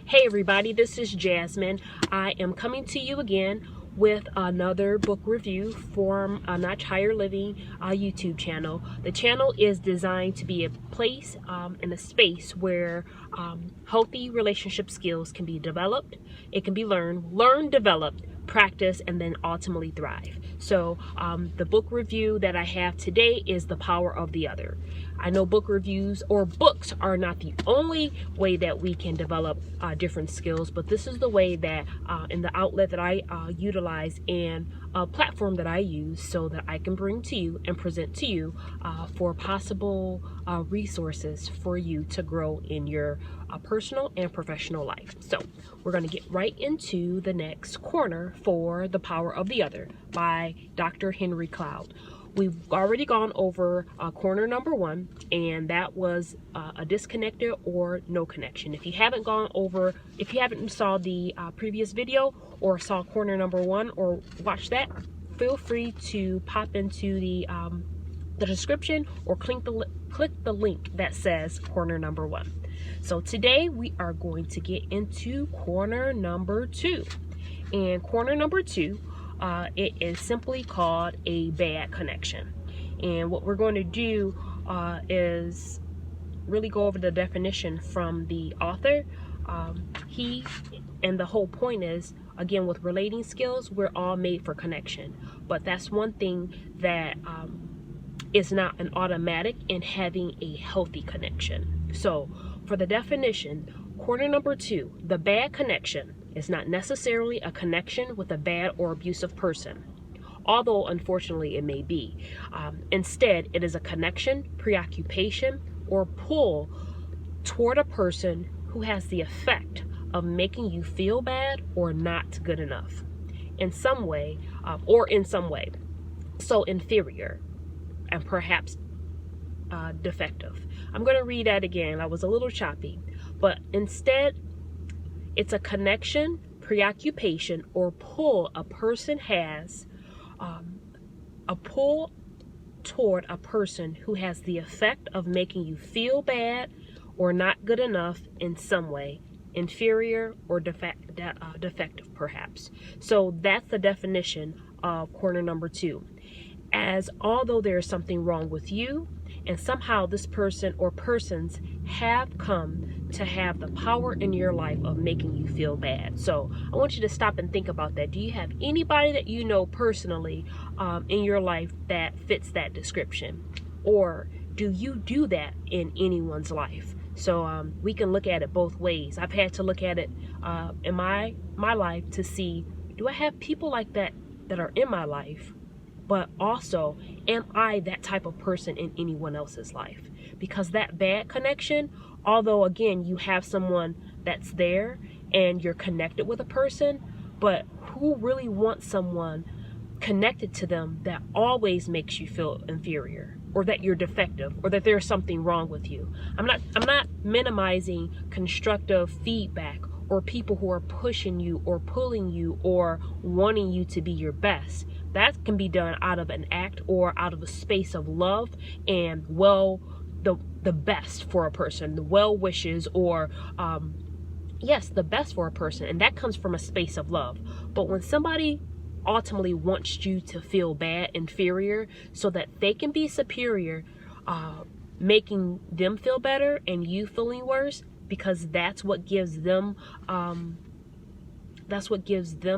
Hey everybody, this is Jasmine. I am coming to you again with another book review from Notch Higher Living YouTube channel. The channel is designed to be a place and a space where healthy relationship skills can be developed, it can be learned, developed, practice, and then ultimately thrive. So the book review that I have today is The Power of the Other. I know book reviews or books are not the only way that we can develop different skills, but this is the way that in the outlet that I utilize and a platform that I use so that I can bring to you and present to you for possible resources for you to grow in your personal and professional life. So we're going to get right into the next corner for The Power of the Other by Dr. Henry Cloud. We've already gone over corner number 1, and that was a disconnected or no connection. If you haven't saw the previous video or saw corner number 1 or watched that, feel free to pop into the description or click the link that says corner number 1. So today we are going to get into corner number 2. And corner number 2, it is simply called a bad connection. And what we're going to do is really go over the definition from the author. And the whole point is, again, with relating skills, we're all made for connection. But that's one thing that is not an automatic in having a healthy connection. So for the definition, corner number 2, the bad connection is not necessarily a connection with a bad or abusive person, although unfortunately it may be. Instead, it is a connection, preoccupation, or pull toward a person who has the effect of making you feel bad or not good enough in some way, so inferior and perhaps defective. I'm going to read that again. I was a little choppy, but instead, it's a connection, preoccupation, or pull a person has, a pull toward a person who has the effect of making you feel bad or not good enough in some way, inferior or defective perhaps. So that's the definition of corner number 2. As although there is something wrong with you, and somehow this person or persons have come to have the power in your life of making you feel bad. So I want you to stop and think about that. Do you have anybody that you know personally in your life that fits that description? Or do you do that in anyone's life? So we can look at it both ways. I've had to look at it in my life to see, do I have people like that are in my life? But also, am I that type of person in anyone else's life? Because that bad connection, although again, you have someone that's there and you're connected with a person, but who really wants someone connected to them that always makes you feel inferior, or that you're defective, or that there's something wrong with you? I'm not minimizing constructive feedback or people who are pushing you or pulling you or wanting you to be your best. That can be done out of an act or out of a space of love and the best for a person, the well wishes, or yes, the best for a person, and that comes from a space of love. But when somebody ultimately wants you to feel bad, inferior, so that they can be superior, making them feel better and you feeling worse, because that's what gives them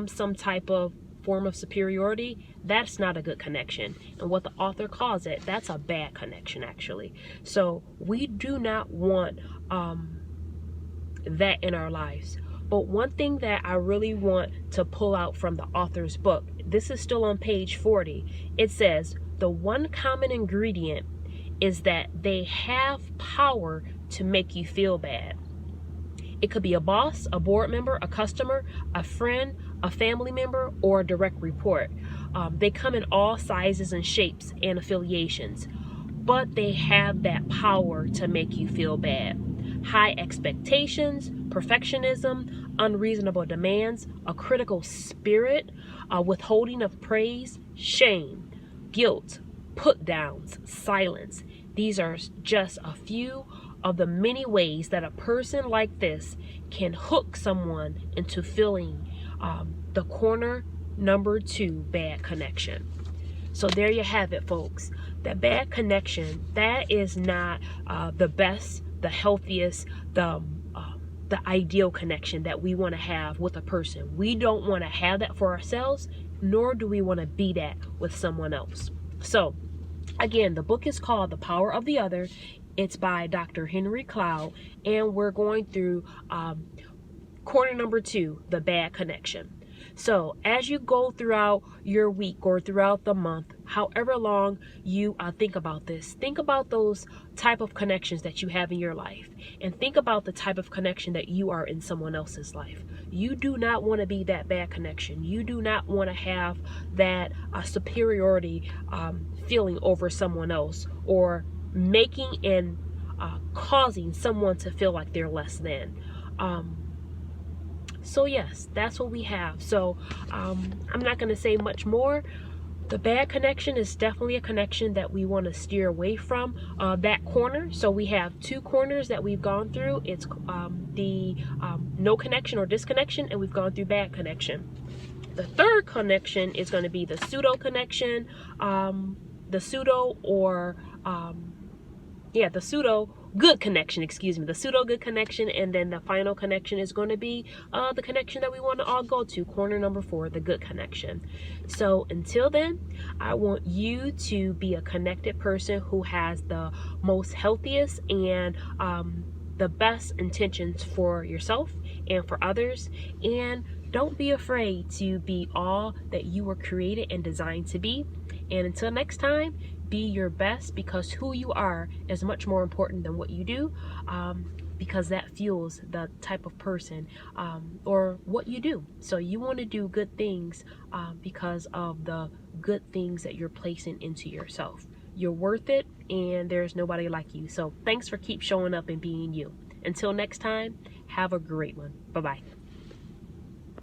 some type of form of superiority, that's not a good connection. And what the author calls it, that's a bad connection actually. So we do not want that in our lives. But one thing that I really want to pull out from the author's book, this is still on page 40. It says, the one common ingredient is that they have power to make you feel bad. It could be a boss, a board member, a customer, a friend, a family member, or a direct report. They come in all sizes and shapes and affiliations, but they have that power to make you feel bad. High expectations, perfectionism, unreasonable demands, a critical spirit, withholding of praise, shame, guilt, put downs, silence. These are just a few of the many ways that a person like this can hook someone into feeling the corner number 2 bad connection. So there you have it, folks. The bad connection, that is not the best, the healthiest, the ideal connection that we want to have with a person. We don't want to have that for ourselves, nor do we want to be that with someone else. So again, the book is called The Power of the Other. It's by Dr. Henry Cloud, and we're going through corner number 2, the bad connection. So as you go throughout your week or throughout the month, however long you think about this, think about those type of connections that you have in your life, and think about the type of connection that you are in someone else's life. You do not want to be that bad connection. You do not want to have that superiority feeling over someone else, or making and causing someone to feel like they're less than. So yes, that's what we have. So I'm not going to say much more. The bad connection is definitely a connection that we want to steer away from, that corner. So we have 2 corners that we've gone through. It's the no connection or disconnection, and we've gone through bad connection. The third connection is going to be the pseudo connection, the pseudo good connection, the pseudo good connection. And then the final connection is going to be the connection that we want to all go to, corner number 4, the good connection. So until then, I want you to be a connected person who has the most healthiest and the best intentions for yourself and for others. And don't be afraid to be all that you were created and designed to be. And until next time, be your best, because who you are is much more important than what you do, because that fuels the type of person or what you do. So you want to do good things because of the good things that you're placing into yourself. You're worth it, and there's nobody like you. So thanks for keep showing up and being you. Until next time, have a great one. Bye-bye.